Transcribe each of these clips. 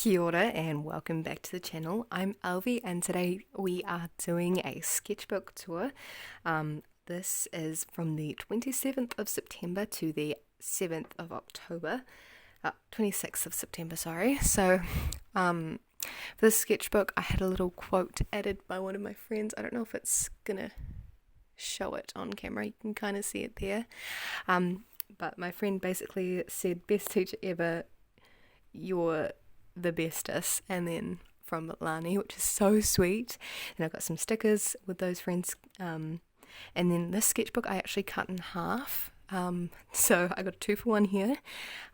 Kia ora and welcome back to the channel. I'm Alvi and today we are doing a sketchbook tour. This is from the 27th of September to the 7th of October. 26th of September, sorry. So for this sketchbook I had a little quote added by one of my friends. I don't know if it's gonna show it on camera, you can kind of see it there. But my friend basically said, best teacher ever, you're the bestest, and then from Lani, which is so sweet. And I've got some stickers with those friends, and then this sketchbook I actually cut in half, so I got a 2-for-1 here,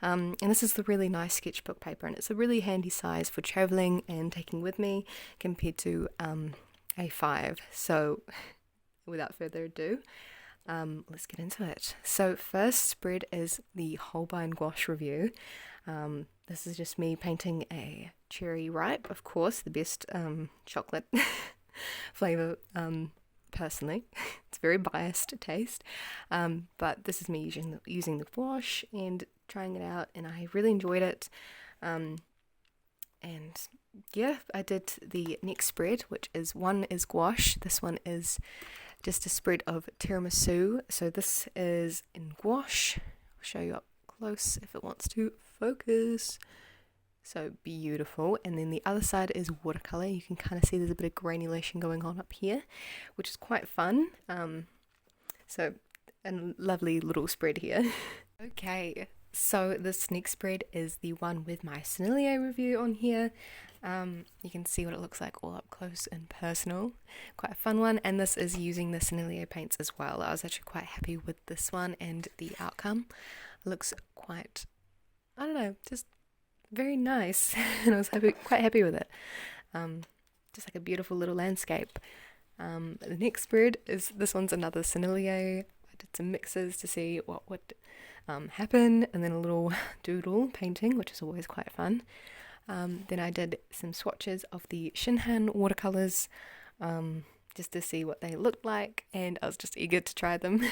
and this is the really nice sketchbook paper, and it's a really handy size for travelling and taking with me compared to A5. So without further ado, let's get into it. So first spread is the Holbein Gouache review. This is just me painting a cherry ripe, of course, the best chocolate flavour, personally. It's very biased taste, but this is me using the gouache and trying it out, and I really enjoyed it. And yeah, I did the next spread, which is one is gouache, this one is just a spread of tiramisu. So this is in gouache. I'll show you up close if it wants to focus. So beautiful. And then the other side is watercolor. You can kind of see there's a bit of granulation going on up here, which is quite fun. So a lovely little spread here. Okay, so this next spread is the one with my Sennelier review on here. You can see what it looks like all up close and personal. Quite a fun one, and this is using the Sennelier paints as well. I was actually quite happy with this one and the outcome. It looks quite, I don't know, just very nice, and I was quite happy with it. Just like a beautiful little landscape. The next spread is, this one's another Sennelier. I did some mixes to see what would happen, and then a little doodle painting, which is always quite fun. Then I did some swatches of the Shinhan watercolors, just to see what they looked like, and I was just eager to try them.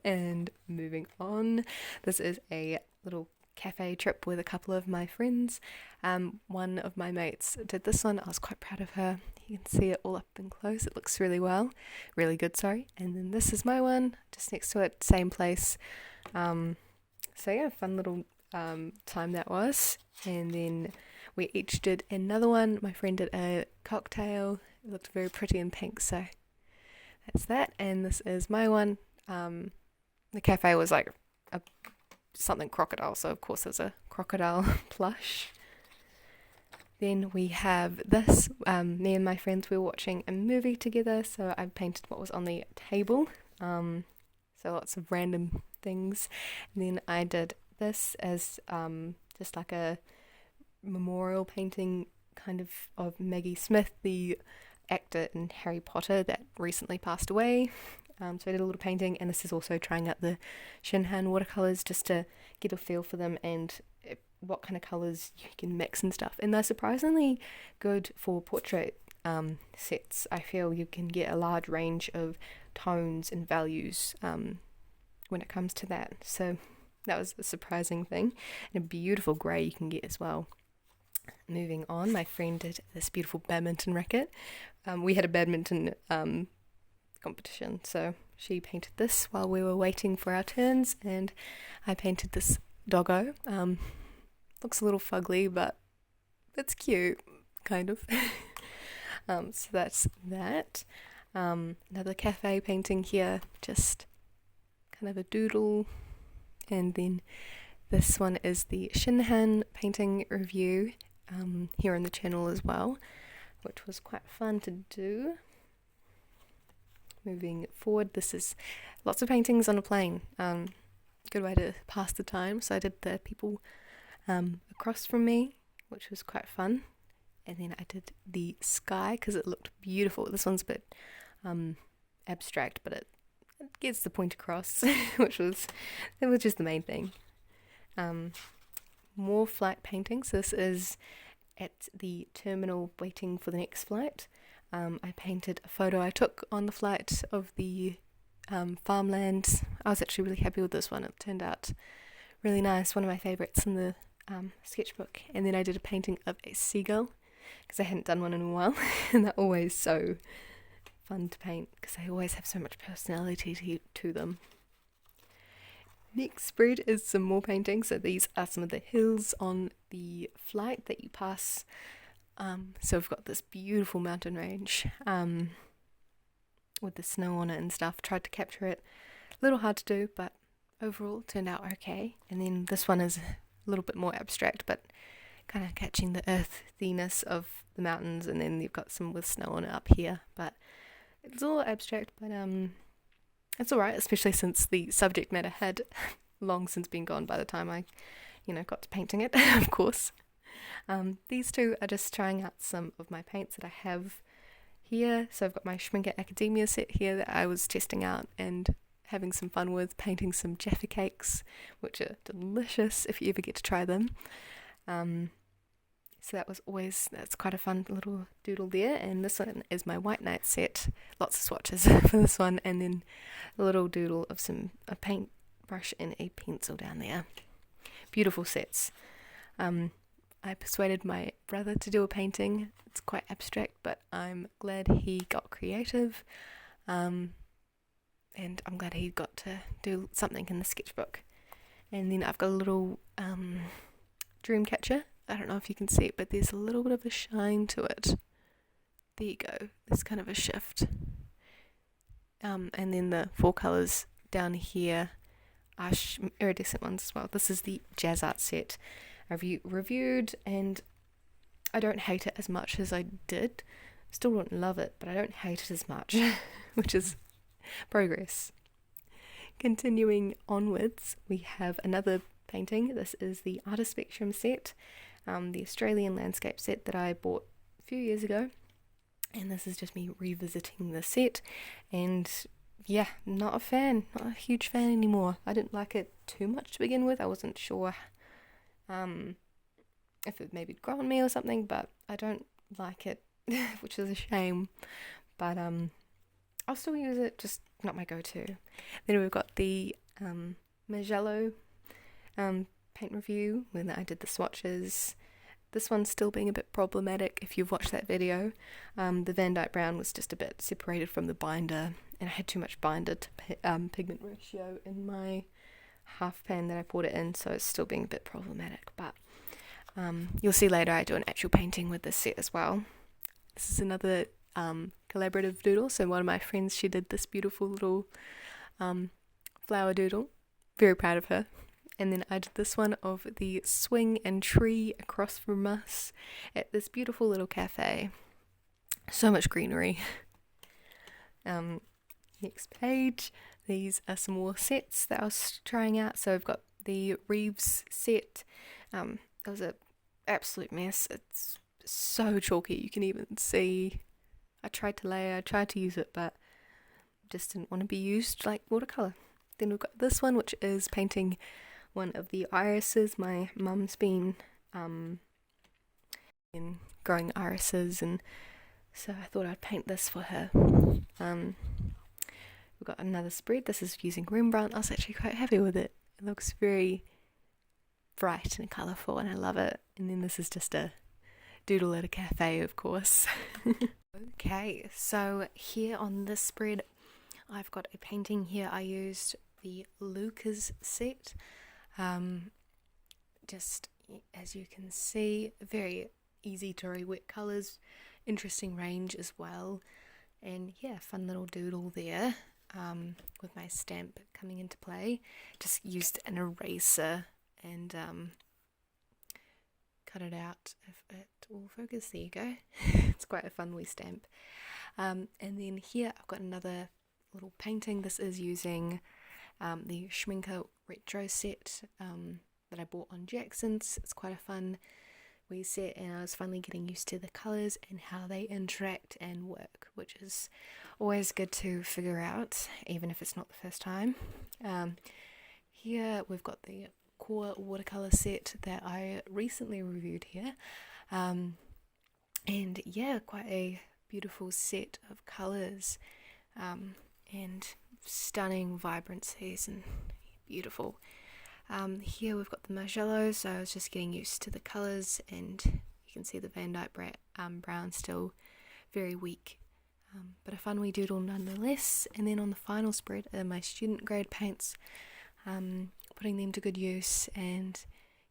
And moving on, this is a little cafe trip with a couple of my friends. One of my mates did this one. I was quite proud of her. You can see it all up and close. It looks really good, sorry. And then this is my one, just next to it, same place. So yeah, fun little time that was. And then we each did another one. My friend did a cocktail. It looked very pretty in pink, so that's that. And this is my one. The cafe was like something crocodile, so of course there's a crocodile plush. Then we have this, me and my friends were watching a movie together, so I painted what was on the table, so lots of random things. And then I did this as just like a memorial painting kind of Maggie Smith, the actor in Harry Potter that recently passed away. So I did a little painting, and this is also trying out the Shinhan watercolors just to get a feel for them and what kind of colors you can mix and stuff. And they're surprisingly good for portrait sets. I feel you can get a large range of tones and values when it comes to that. So that was a surprising thing. And a beautiful grey you can get as well. Moving on, my friend did this beautiful badminton racket. We had a badminton competition, so she painted this while we were waiting for our turns, and I painted this doggo. Looks a little fugly, but it's cute, kind of. So that's that. Another cafe painting here, just kind of a doodle. And then this one is the Shinhan painting review, here on the channel as well, which was quite fun to do. Moving forward, this is lots of paintings on a plane. Good way to pass the time. So I did the people across from me, which was quite fun. And then I did the sky because it looked beautiful. This one's a bit abstract, but it gets the point across, which was just the main thing. More flight paintings. This is at the terminal waiting for the next flight. I painted a photo I took on the flight of the Farmland. I was actually really happy with this one. It turned out really nice. One of my favourites in the sketchbook, and then I did a painting of a seagull because I hadn't done one in a while, and they're always so fun to paint because they always have so much personality to them. Next spread is some more paintings. So these are some of the hills on the flight that you pass. So we've got this beautiful mountain range with the snow on it and stuff. Tried to capture it. A little hard to do, but overall turned out okay. And then this one is a little bit more abstract, but kind of catching the earthiness of the mountains, and then you've got some with snow on it up here. But it's all abstract, but it's alright, especially since the subject matter had long since been gone by the time I, got to painting it, of course. These two are just trying out some of my paints that I have here. So I've got my Schminke Academia set here that I was testing out and having some fun with, painting some Jaffa cakes, which are delicious if you ever get to try them. So that's quite a fun little doodle there. And this one is my White Night set, lots of swatches for this one, and then a little doodle of a paintbrush and a pencil down there. Beautiful sets. I persuaded my brother to do a painting. It's quite abstract, but I'm glad he got creative. And I'm glad he got to do something in the sketchbook. And then I've got a little dream catcher. I don't know if you can see it, but there's a little bit of a shine to it. There you go. There's kind of a shift. And then the 4 colours down here are iridescent ones as well. This is the Jazz Art set I've reviewed, and I don't hate it as much as I did. Still don't love it, but I don't hate it as much, which is progress. Continuing onwards, we have another painting. This is the Artist Spectrum set, the Australian landscape set that I bought a few years ago, and this is just me revisiting the set. And yeah, not a huge fan anymore. I didn't like it too much to begin with. I wasn't sure if it maybe grown on me or something, but I don't like it, which is a shame. But I'll still use it, just not my go-to. Then we've got the Marell paint review when I did the swatches. This one's still being a bit problematic if you've watched that video. The Van Dyke Brown was just a bit separated from the binder, and I had too much binder to pigment ratio in my half pan that I poured it in, so it's still being a bit problematic. But you'll see later I do an actual painting with this set as well. This is another collaborative doodle. So one of my friends, she did this beautiful little flower doodle. Very proud of her. And then I did this one of the swing and tree across from us at this beautiful little cafe. So much greenery. Next page, these are some more sets that I was trying out. So I've got the Reeves set. It was an absolute mess. It's so chalky. You can even see I tried to layer, I tried to use it, but just didn't want to be used like watercolour. Then we've got this one, which is painting one of the irises. My mum's been growing irises, and so I thought I'd paint this for her. We've got another spread. This is using Rembrandt. I was actually quite happy with it. It looks very bright and colourful, and I love it. And then this is just a doodle at a cafe, of course. Okay, so here on this spread, I've got a painting here. I used the Lucas set. Just as you can see, very easy to re-wet colours, interesting range as well, and yeah, fun little doodle there with my stamp coming into play. Just used an eraser and cut it out. If it will focus, there you go. It's quite a fun wee stamp. And then here I've got another little painting. This is using the Schminke retro set that I bought on Jackson's. It's quite a fun wee set, and I was finally getting used to the colours and how they interact and work, which is always good to figure out, even if it's not the first time. Here we've got the core watercolour set that I recently reviewed here, and yeah, quite a beautiful set of colours and stunning vibrancies and beautiful. Here we've got the marshmallows, so I was just getting used to the colours, and you can see the Van Dyke brown still very weak, but a fun wee doodle nonetheless. And then on the final spread are my student grade paints, putting them to good use, and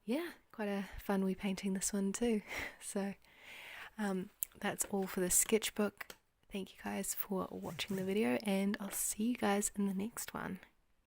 yeah, quite a fun wee painting this one too. So that's all for the sketchbook. Thank you guys for watching the video, and I'll see you guys in the next one.